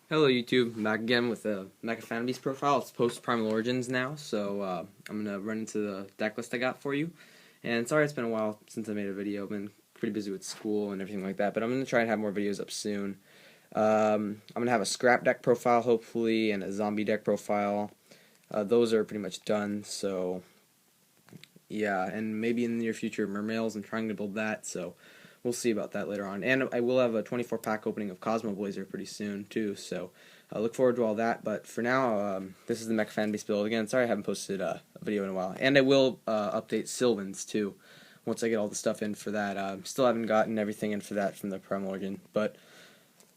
Hello YouTube, I'm back again with the Mecha Phantom Beast profile. It's post Primal Origins now, so I'm going to run into the deck list I got for you. And sorry it's been a while since I made a video. I've been pretty busy with school and everything like that, but I'm going to try and have more videos up soon. I'm going to have a scrap deck profile hopefully, and a zombie deck profile. Those are pretty much done, so yeah, and maybe in the near future Mermails. I'm trying to build that, so we'll see about that later on. And I will have a 24 pack opening of Cosmo Blazer pretty soon too, so I look forward to all that. But for now, this is the Mecha Phantom Beast build. Again, sorry I haven't posted a video in a while. And I will update Sylvan's too once I get all the stuff in for that. Still haven't gotten everything in for that from the Primal Origin, but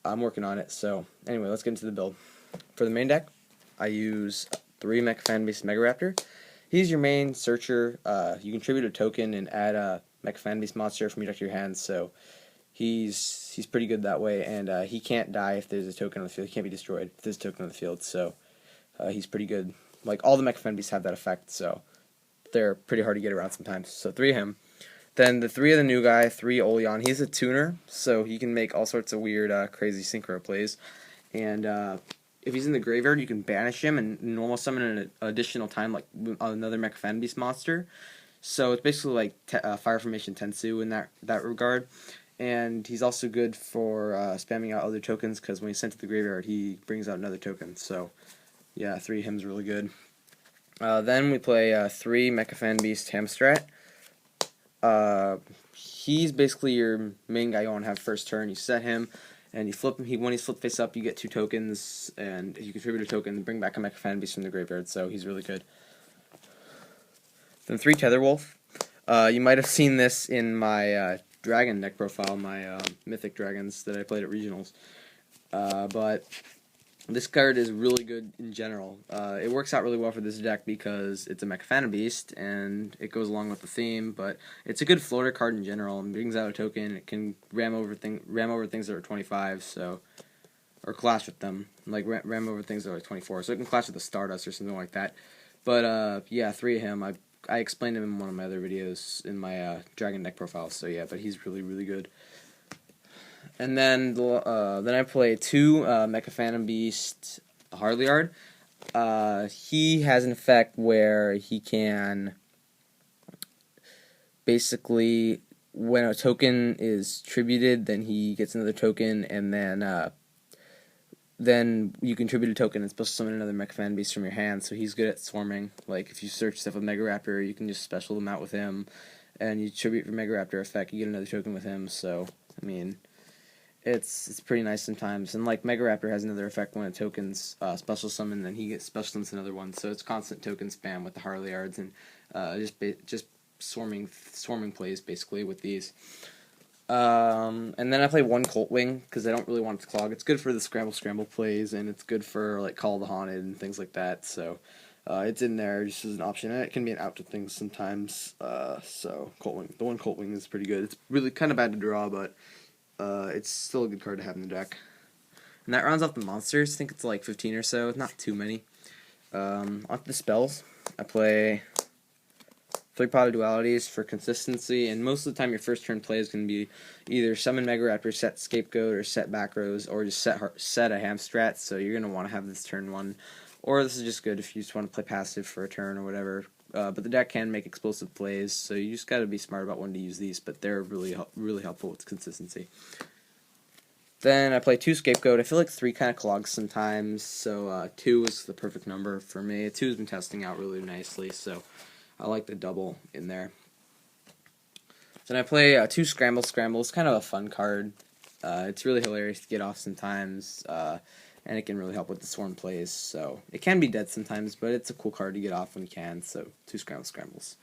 I'm working on it. So anyway, let's get into the build. For the main deck, I use 3 Mecha Phantom Beast Mega Raptor. He's your main searcher. You contribute a token and add a Mecha Phantom Beast monster from your deck to your hand, so he's pretty good that way, and he can't die if there's a token on the field. He can't be destroyed if there's a token on the field, so he's pretty good. Like, all the Mecha Phantom Beasts have that effect, so they're pretty hard to get around sometimes. So 3 of him. Then the 3 of the new guy, 3 Oleon. He's a tuner, so he can make all sorts of weird, crazy synchro plays, and if he's in the graveyard, you can banish him and normal summon an additional time, like another Mecha Phantom Beast monster. So it's basically like Fire Formation Tensu in that regard. And he's also good for spamming out other tokens, because when he's sent to the graveyard, he brings out another token. So yeah, 3 him's really good. Then we play 3 Mecha Phantom Beast Hamstrat. He's basically your main guy you want to have first turn. You set him, and you flip him. When he's flipped face up, you get 2 tokens, and if you contribute a token, bring back a Mecha Phantom Beast from the graveyard, so he's really good. Then 3 Tetherwolf. You might have seen this in my dragon deck profile, my mythic dragons that I played at regionals. But this card is really good in general. It works out really well for this deck because it's a Mecha Phantom Beast and it goes along with the theme. But it's a good floater card in general. It brings out a token. It can ram over things that are 25. So, or clash with them, like ram over things that are like 24. So it can clash with the Stardust or something like that. But yeah, 3 of him. I explained him in one of my other videos in my dragon deck profile. So yeah, but he's really, really good. And then I play 2 Mecha Phantom Beast Harleyard. He has an effect where he can basically, when a token is tributed, then he gets another token, and then you contribute a token. It's supposed to summon another Mecha Phantom Beast from your hand, so he's good at swarming. Like, if you search stuff with Mega Raptor, you can just special them out with him, and you tribute your Mega Raptor effect, you get another token with him, so, I mean, it's pretty nice sometimes. And like Mega Raptor has another effect when a token's special summon, then he gets special summons another one. So it's constant token spam with the Harleyards, and just swarming plays basically with these. And then I play 1 Colt Wing because I don't really want it to clog. It's good for the scramble plays, and it's good for like Call of the Haunted and things like that. So it's in there just as an option, and it can be an out to things sometimes. So Colt Wing, the 1 Colt Wing is pretty good. It's really kind of bad to draw, but it's still a good card to have in the deck. And that rounds off the monsters. I think it's like 15 or so. Not too many. Off the spells, I play 3 Pot of Dualities for consistency. And most of the time your first turn play is going to be either summon Mega Raptor, set Scapegoat, or set Back Rows, or just set a Hamstrat. So you're going to want to have this turn 1. Or this is just good if you just want to play passive for a turn or whatever. But the deck can make explosive plays, so you just got to be smart about when to use these, but they're really helpful with consistency. Then I play 2 Scapegoat. I feel like 3 kind of clogs sometimes, so 2 is the perfect number for me. 2 has been testing out really nicely, so I like the double in there. Then I play 2 Scramble. It's kind of a fun card. It's really hilarious to get off sometimes, and it can really help with the swarm plays, so it can be dead sometimes, but it's a cool card to get off when you can, so 2 Scrambles.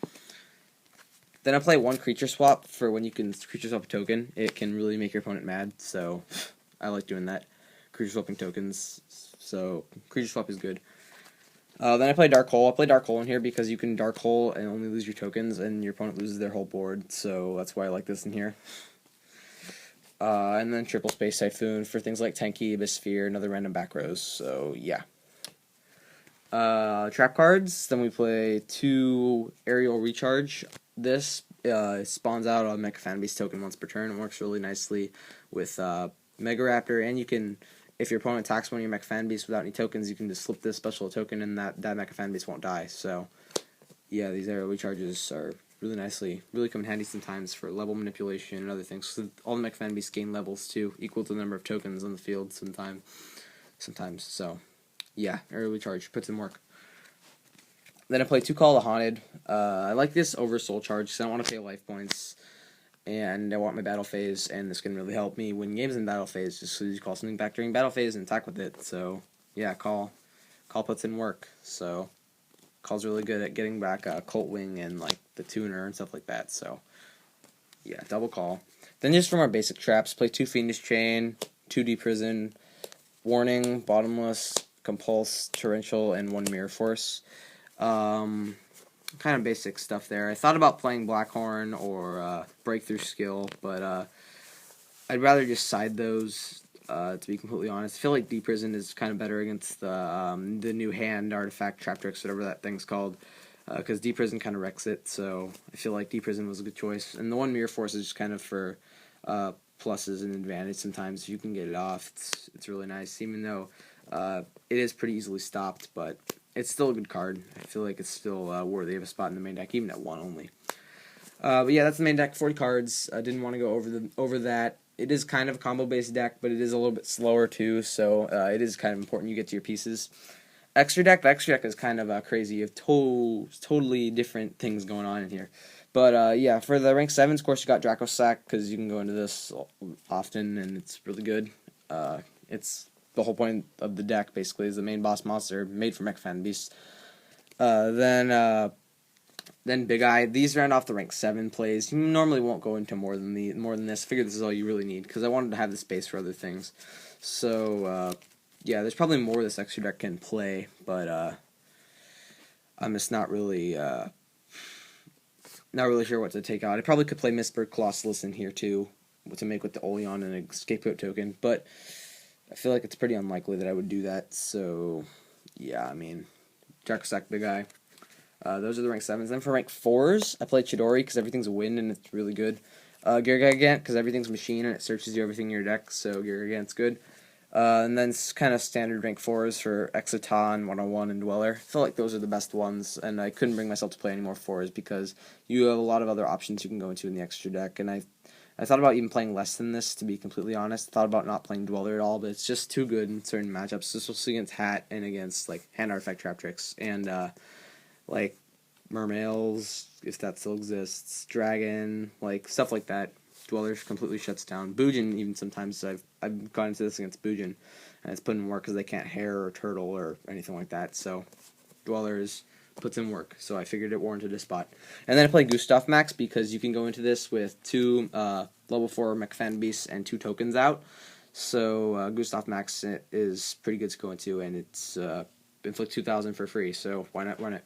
Then I play 1 Creature Swap for when you can Creature Swap a token. It can really make your opponent mad, so I like doing that. Creature Swapping tokens, so Creature Swap is good. Then I play Dark Hole. I play Dark Hole in here because you can Dark Hole and only lose your tokens, and your opponent loses their whole board, so that's why I like this in here. And then Triple Space Typhoon for things like Tenki, Abysphere, and other random back rows, so yeah. Trap cards, then we play 2 Aerial Recharge. This spawns out a Mecha Phantom Beast token once per turn. It works really nicely with Mega Raptor, and you can if your opponent attacks one of your Mecha Phantom Beasts without any tokens, you can just slip this special token and that Mecha Phantom Beast won't die. So, yeah, these aerial recharges are really come in handy sometimes for level manipulation and other things. So all the Mecha Phantom Beasts gain levels too, equal to the number of tokens on the field sometimes. So, yeah, aerial recharge puts in work. Then I play 2 Call of the Haunted. I like this over Soul Charge because I don't want to pay life points. And I want my battle phase, and this can really help me win games in battle phase, just so you call something back during battle phase and attack with it. So, yeah, Call puts in work. So, Call's really good at getting back Cult Wing and, like, the Tuner and stuff like that. So, yeah, double Call. Then just from our basic traps, play 2 Fiendish Chain, 2 Deep Prison, Warning, Bottomless, Compulse, Torrential, and 1 Mirror Force. Kind of basic stuff there. I thought about playing Blackhorn or Breakthrough Skill, but I'd rather just side those, to be completely honest. I feel like Deep Prison is kind of better against the new hand artifact, Trap Tricks, whatever that thing's called, because Deep Prison kind of wrecks it, so I feel like Deep Prison was a good choice. And the 1 Mirror Force is just kind of for pluses and advantage sometimes. If you can get it off, it's really nice, even though it is pretty easily stopped, but it's still a good card. I feel like it's still worthy of a spot in the main deck, even at 1 only. But yeah, that's the main deck, 40 cards. I didn't want to go over that. It is kind of a combo-based deck, but it is a little bit slower too, so it is kind of important you get to your pieces. The extra deck is kind of crazy. You have totally different things going on in here. But yeah, for the rank 7s, of course, you got Draco Sack, because you can go into this often, and it's really good. It's the whole point of the deck, basically, is the main boss monster made for Mecha Phantom Beast. Then Big Eye. These round off the rank 7 plays. You normally won't go into more than this. I figured this is all you really need, because I wanted to have the space for other things. So, yeah, there's probably more this extra deck can play, but I'm just not really sure what to take out. I probably could play Mistbird Colossus in here, too, to make with the Oleon and a Scapegoat token, but I feel like it's pretty unlikely that I would do that, so yeah, I mean, Draco Sack, Big Eye. Those are the rank 7s. Then for rank 4s, I play Chidori because everything's a win and it's really good. Gargant because everything's machine and it searches you everything in your deck, so Gargant's good. And then kind of standard rank 4s for Exciton, 101, and Dweller. I feel like those are the best ones, and I couldn't bring myself to play any more 4s because you have a lot of other options you can go into in the extra deck, and I thought about even playing less than this, to be completely honest. I thought about not playing Dweller at all, but it's just too good in certain matchups, especially against Hat and against, like, hand artifact Trap Tricks, and, like, Mermails, if that still exists, Dragon, like, stuff like that. Dweller completely shuts down. Boojin, even sometimes, I've gone into this against Boojin, and it's put in work because they can't hair or turtle or anything like that, so Dwellers puts in work, so I figured it warranted a spot. And then I play Gustav Max because you can go into this with 2 level 4 Mecha Phantom Beasts and 2 tokens out. So Gustav Max is pretty good to go into, and it's inflict 2,000 for free, so why not run it?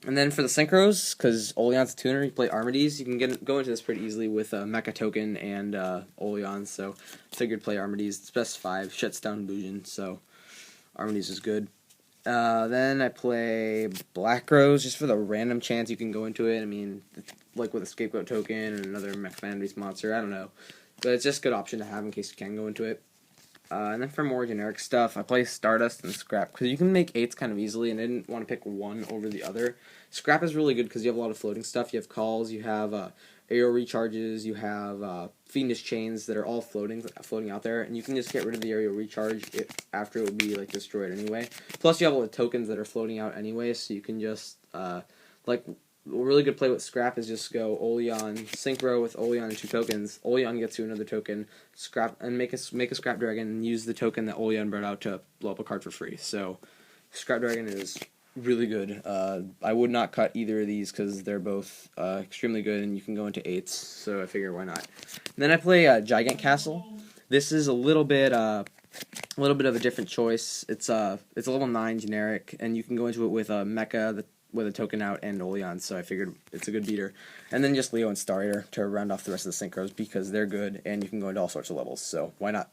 And then for the synchros, because Oleon's a tuner, you play Armades. You can go into this pretty easily with a Mecha token and Oleon, so figured play Armades. It's best 5, shuts down Boojin, so Armades is good. Then I play Black Rose just for the random chance you can go into it. I mean, like with a Scapegoat token and another Mecha Phantom Beast monster, I don't know. But it's just a good option to have in case you can go into it. And then for more generic stuff, I play Stardust and Scrap, because you can make 8s kind of easily, and I didn't want to pick one over the other. Scrap is really good because you have a lot of floating stuff. You have calls, you have aerial recharges, you have Fiendish Chains that are all floating out there, and you can just get rid of the aerial recharge after it would be, like, destroyed anyway. Plus, you have all the tokens that are floating out anyway, so you can just, like, a really good play with Scrap is just go Oleon, Synchro with Oleon and 2 tokens. Oleon gets you another token, Scrap, and make a Scrap Dragon and use the token that Oleon brought out to blow up a card for free. So, Scrap Dragon is really good. I would not cut either of these because they're both extremely good, and you can go into 8s, so I figure why not. And then I play Gigant Castle. This is a little bit of a different choice. It's a level 9 generic, and you can go into it with a Mecha with a token out and Oleon, so I figured it's a good beater. And then just Leo and Star Eater to round off the rest of the synchros because they're good, and you can go into all sorts of levels, so why not?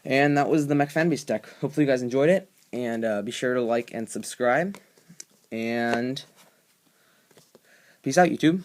And that was the Mecha Phantom Beast deck. Hopefully you guys enjoyed it, and be sure to like and subscribe, and peace out, YouTube.